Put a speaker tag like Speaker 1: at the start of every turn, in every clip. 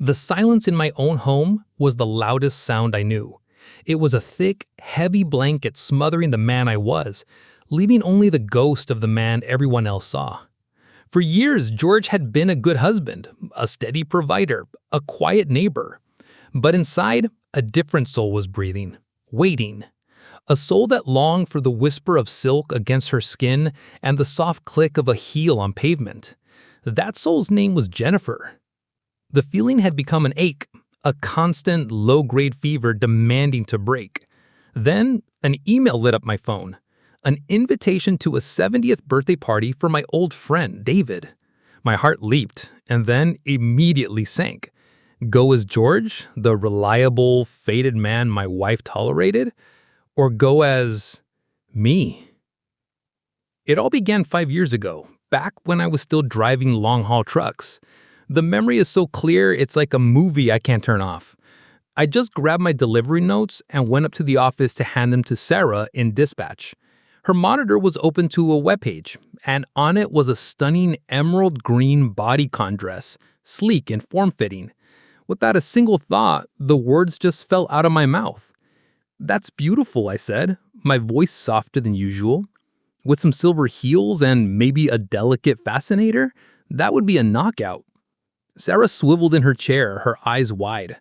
Speaker 1: The silence in my own home was the loudest sound I knew. It was a thick, heavy blanket smothering the man I was, leaving only the ghost of the man everyone else saw. For years, George had been a good husband, a steady provider, a quiet neighbor. But inside, a different soul was breathing, waiting. A soul that longed for the whisper of silk against her skin and the soft click of a heel on pavement. That soul's name was Jennifer. The feeling had become an ache, a constant, low-grade fever demanding to break. Then, an email lit up my phone. An invitation to a 70th birthday party for my old friend, David. My heart leaped and then immediately sank. Go as George, the reliable, fated man my wife tolerated? Or go as me? It all began 5 years ago, back when I was still driving long-haul trucks. The memory is so clear, it's like a movie I can't turn off. I just grabbed my delivery notes and went up to the office to hand them to Sarah in dispatch. Her monitor was open to a webpage, and on it was a stunning emerald green bodycon dress, sleek and form-fitting. Without a single thought, the words just fell out of my mouth. "That's beautiful," I said, my voice softer than usual. With some silver heels and maybe a delicate fascinator, that would be a knockout. Sarah swiveled in her chair, her eyes wide.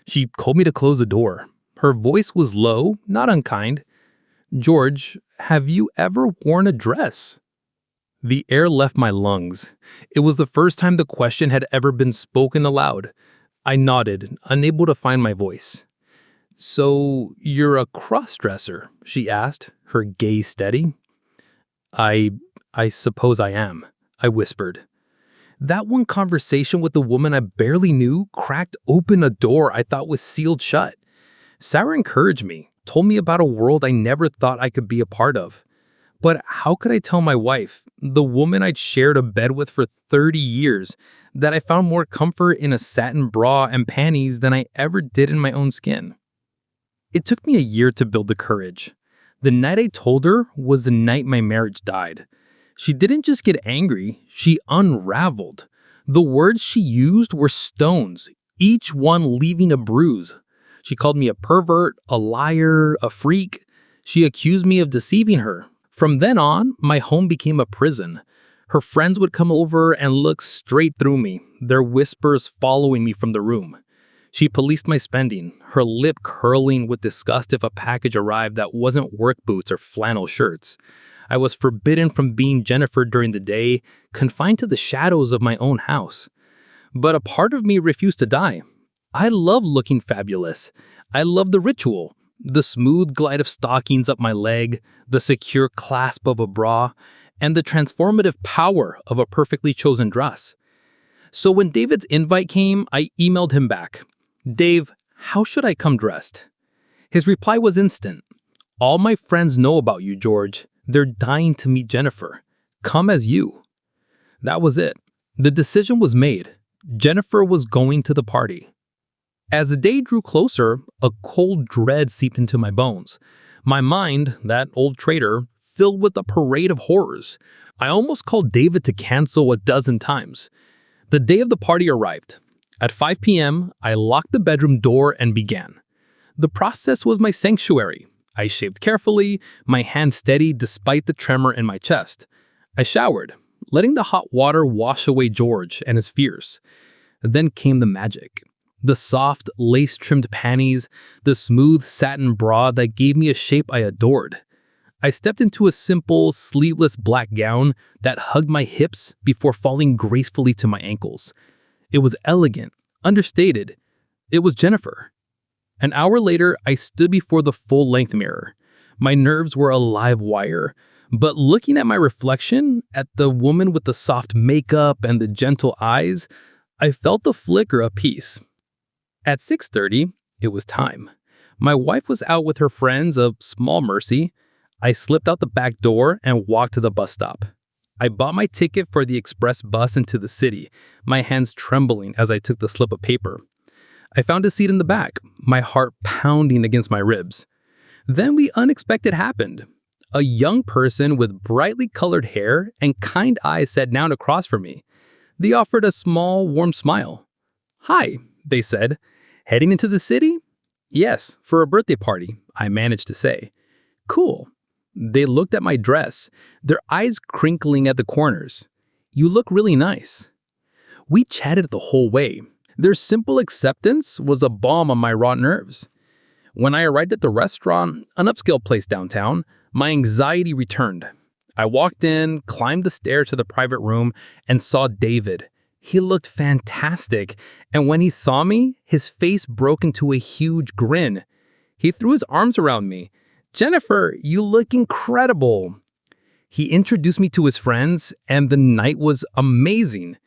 Speaker 1: She told me to close the door. Her voice was low, not unkind. "George, have you ever worn a dress?" The air left my lungs. It was the first time the question had ever been spoken aloud. I nodded, unable to find my voice. "So, you're a crossdresser?" she asked, her gaze steady. I suppose I am," I whispered. That one conversation with the woman I barely knew cracked open a door I thought was sealed shut. Sarah encouraged me, told me about a world I never thought I could be a part of. But how could I tell my wife, the woman I'd shared a bed with for 30 years, that I found more comfort in a satin bra and panties than I ever did in my own skin? It took me a year to build the courage. The night I told her was the night my marriage died. She didn't just get angry, she unraveled. The words she used were stones, each one leaving a bruise. She called me a pervert, a liar, a freak. She accused me of deceiving her. From then on, my home became a prison. Her friends would come over and look straight through me, their whispers following me from the room. She policed my spending, her lip curling with disgust if a package arrived that wasn't work boots or flannel shirts. I was forbidden from being Jennifer during the day, confined to the shadows of my own house. But a part of me refused to die. I love looking fabulous. I love the ritual, the smooth glide of stockings up my leg, the secure clasp of a bra, and the transformative power of a perfectly chosen dress. So when David's invite came, I emailed him back. "Dave, how should I come dressed?" His reply was instant. "All my friends know about you, George. They're dying to meet Jennifer. Come as you." That was it. The decision was made. Jennifer was going to the party. As the day drew closer, a cold dread seeped into my bones. My mind, that old traitor, filled with a parade of horrors. I almost called David to cancel a dozen times. The day of the party arrived. At 5 p.m., I locked the bedroom door and began. The process was my sanctuary. I shaved carefully, my hand steady despite the tremor in my chest. I showered, letting the hot water wash away George and his fears. Then came the magic. The soft, lace-trimmed panties, the smooth satin bra that gave me a shape I adored. I stepped into a simple, sleeveless black gown that hugged my hips before falling gracefully to my ankles. It was elegant, understated. It was Jennifer. An hour later, I stood before the full-length mirror. My nerves were a live wire, but looking at my reflection, at the woman with the soft makeup and the gentle eyes, I felt the flicker of peace. At 6:30, it was time. My wife was out with her friends, a small mercy. I slipped out the back door and walked to the bus stop. I bought my ticket for the express bus into the city, my hands trembling as I took the slip of paper. I found a seat in the back, my heart pounding against my ribs. Then the unexpected happened. A young person with brightly colored hair and kind eyes sat down across from me. They offered a small, warm smile. "Hi, they said. Heading into the city? Yes, for a birthday party, I managed to say. Cool. They looked at my dress, their eyes crinkling at the corners. You look really nice. We chatted the whole way. Their simple acceptance was a balm on my raw nerves. When I arrived at the restaurant, an upscale place downtown, my anxiety returned. I walked in, climbed the stairs to the private room, and saw David. He looked fantastic, and when he saw me, his face broke into a huge grin. He threw his arms around me. Jennifer, you look incredible. He introduced me to his friends, and the night was amazing.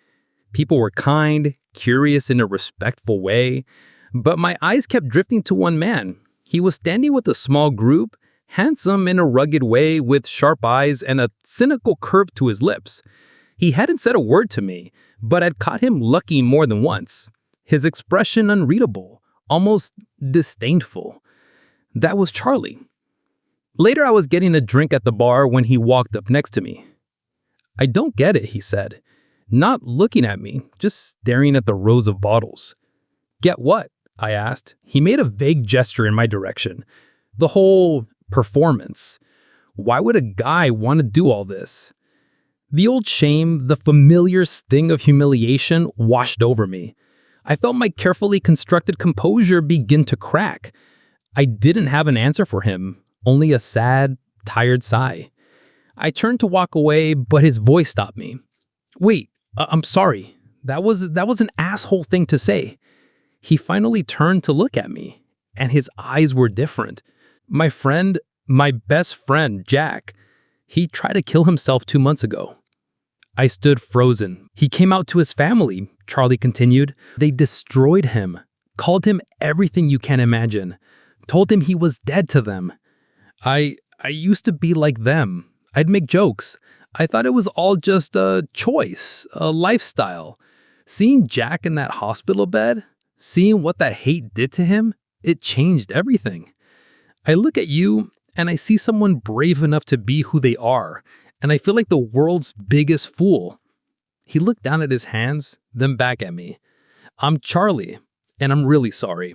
Speaker 1: People were kind, curious in a respectful way, but my eyes kept drifting to one man. He was standing with a small group, handsome in a rugged way with sharp eyes and a cynical curve to his lips. He hadn't said a word to me, but I'd caught him looking more than once. His expression unreadable, almost disdainful. That was Charlie. Later, I was getting a drink at the bar when he walked up next to me. I don't get it, he said. Not looking at me, just staring at the rows of bottles. Get what? I asked. He made a vague gesture in my direction. The whole performance. Why would a guy want to do all this? The old shame, the familiar sting of humiliation washed over me. I felt my carefully constructed composure begin to crack. I didn't have an answer for him, only a sad, tired sigh. I turned to walk away, but his voice stopped me. Wait, I'm sorry. That was an asshole thing to say. He finally turned to look at me, and his eyes were different. My best friend, Jack, he tried to kill himself 2 months ago. I stood frozen. He came out to his family, Charlie continued. They destroyed him, called him everything you can imagine, told him he was dead to them. I used to be like them. I'd make jokes. I thought it was all just a choice, a lifestyle. Seeing Jack in that hospital bed, seeing what that hate did to him, it changed everything. I look at you and I see someone brave enough to be who they are, and I feel like the world's biggest fool. He looked down at his hands, then back at me. I'm Charlie, and I'm really sorry.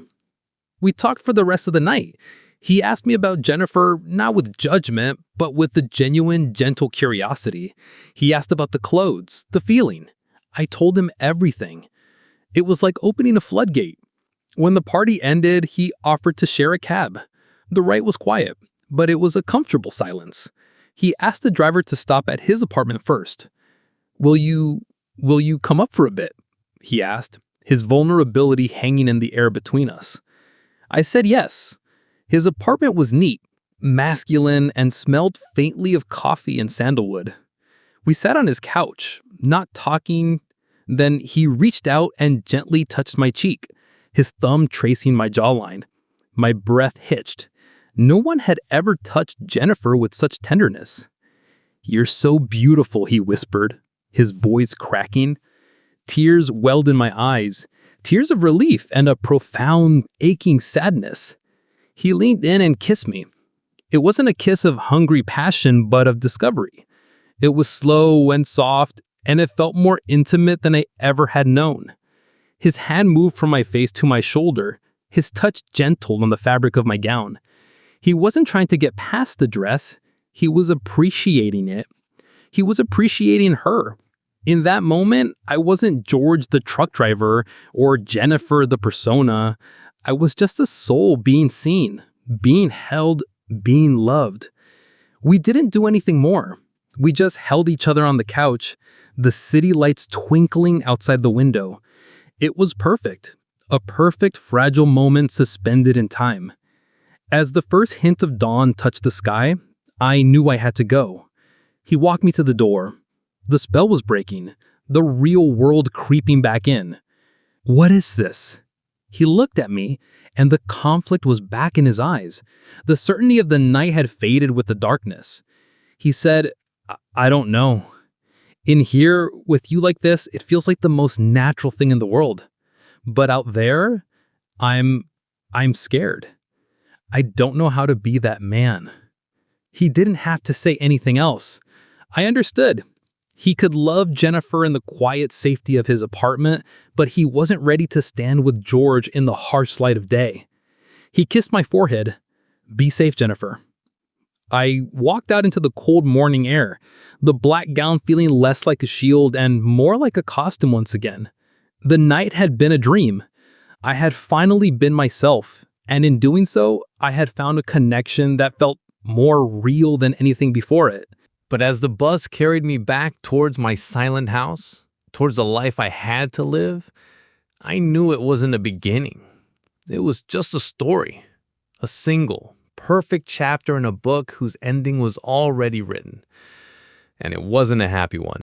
Speaker 1: We talked for the rest of the night. He asked me about Jennifer, not with judgment, but with the genuine, gentle curiosity. He asked about the clothes, the feeling. I told him everything. It was like opening a floodgate. When the party ended, he offered to share a cab. The ride was quiet, but it was a comfortable silence. He asked the driver to stop at his apartment first. Will you come up for a bit? He asked, his vulnerability hanging in the air between us. I said yes. His apartment was neat, masculine, and smelled faintly of coffee and sandalwood. We sat on his couch, not talking. Then he reached out and gently touched my cheek, his thumb tracing my jawline. My breath hitched. No one had ever touched Jennifer with such tenderness. You're so beautiful, he whispered, his voice cracking. Tears welled in my eyes, tears of relief and a profound, aching sadness. He leaned in and kissed me. It wasn't a kiss of hungry passion, but of discovery. It was slow and soft, and it felt more intimate than I ever had known. His hand moved from my face to my shoulder, his touch gentle on the fabric of my gown. He wasn't trying to get past the dress. He was appreciating it. He was appreciating her. In that moment, I wasn't George the truck driver or Jennifer the persona. I was just a soul being seen, being held, being loved. We didn't do anything more. We just held each other on the couch, the city lights twinkling outside the window. It was perfect, a perfect fragile moment suspended in time. As the first hint of dawn touched the sky, I knew I had to go. He walked me to the door. The spell was breaking, the real world creeping back in. What is this? He looked at me, and the conflict was back in his eyes. The certainty of the night had faded with the darkness. He said, I don't know. In here, with you like this, it feels like the most natural thing in the world. But out there, I'm scared. I don't know how to be that man. He didn't have to say anything else. I understood. He could love Jennifer in the quiet safety of his apartment, but he wasn't ready to stand with George in the harsh light of day. He kissed my forehead. "Be safe, Jennifer." I walked out into the cold morning air, the black gown feeling less like a shield and more like a costume once again. The night had been a dream. I had finally been myself, and in doing so, I had found a connection that felt more real than anything before it.
Speaker 2: But as the bus carried me back towards my silent house, towards the life I had to live, I knew it wasn't a beginning. It was just a story, a single, perfect chapter in a book whose ending was already written. And it wasn't a happy one.